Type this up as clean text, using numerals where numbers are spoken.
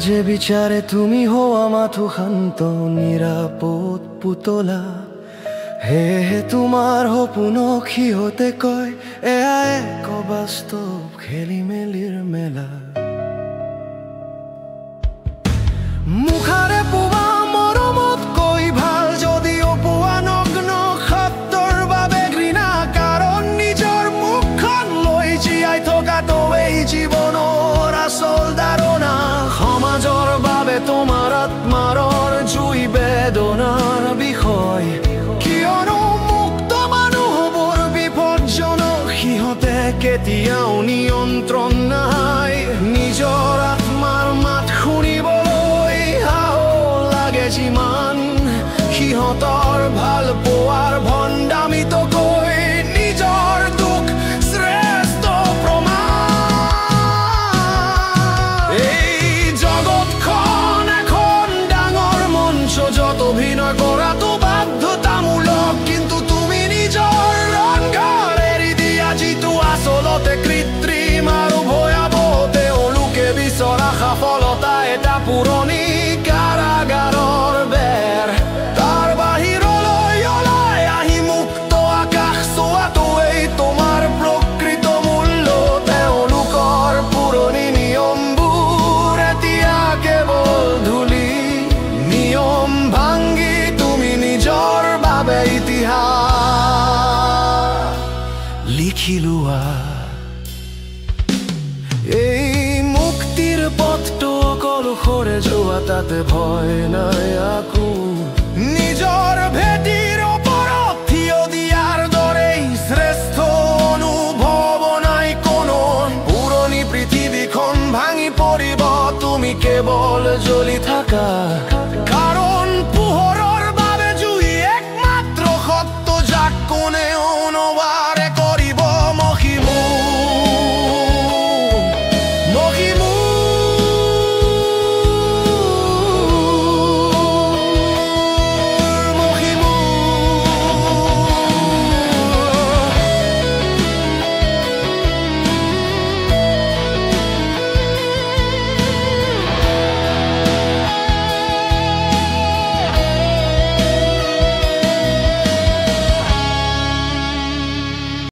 সমাজে বিচাৰে তুমি হোৱা মাথো শান্ত নিৰাপদ পুতলা হে তোমাৰ সপোনক সিহঁতে কয় এয়া এক বাস্তৱ খেলি মেলিৰ মেলা মুখাৰে পোৱা মৰমত কৈ ভাল যদিও পোৱা নগ্ন সত্যৰ বাবে ঘৃণা কাৰণ নিজৰ মুখখন লৈ জীয়াই থকাটোৱেই জীৱনৰ আচল ধাৰণা সমাজৰ বাবে তোমাৰ আত্মাৰৰ জুই বেদনাৰ বিষয় কিয়নো মুক্ত মানুহবোৰ বিপদজনক সিহঁতে কেতিয়াও নিয়ন্ত্ৰণ নাই নিজৰ আত্মাৰ মাত শুনিবলৈ লাগে যিমান সিহঁতৰ ভাল পোৱাৰ ভণ্ডামিতো কৈ নিজৰ দুখ শ্ৰেষ্ঠ প্ৰমাণ এই জগতখন এখন ডাঙৰ মঞ্চ য'ত অভিনয় কৰাটো বাধ্যতামূলক কিন্তু তুমি নিজৰ ৰংঘৰ এৰি দিয়া যিটো আচলতে কৃত্ৰিম আৰু ভয়াৱহ তেওঁলোকে বিচৰা সফলতা এটা পুৰণি কাৰাগাৰৰ বেৰ তাৰ বাহিৰলৈ ওলাই আহি মুক্ত আকাশ চোৱাটোৱেই তোমাৰ প্ৰকৃত মূল্য তেওঁলোকৰ পুৰণি নিয়মবোৰ এতিয়া কেৱল ধূলি নিয়ম ভাঙি তুমি নিজৰ বাবে ইতিহাস লিখি লোৱা এই মুক্তিৰ পথটো অকল সৰে যোৱা তাতে ভয় নাই আকো নিজৰ ভেটিৰ ওপৰত থিয় দিয়াৰ দৰেই শ্ৰেষ্ঠ অনুভৱ নাই কোনো পুৰণি পৃথিৱীখন ভাঙি পৰিব তুমি কেৱল জ্বলি থাকা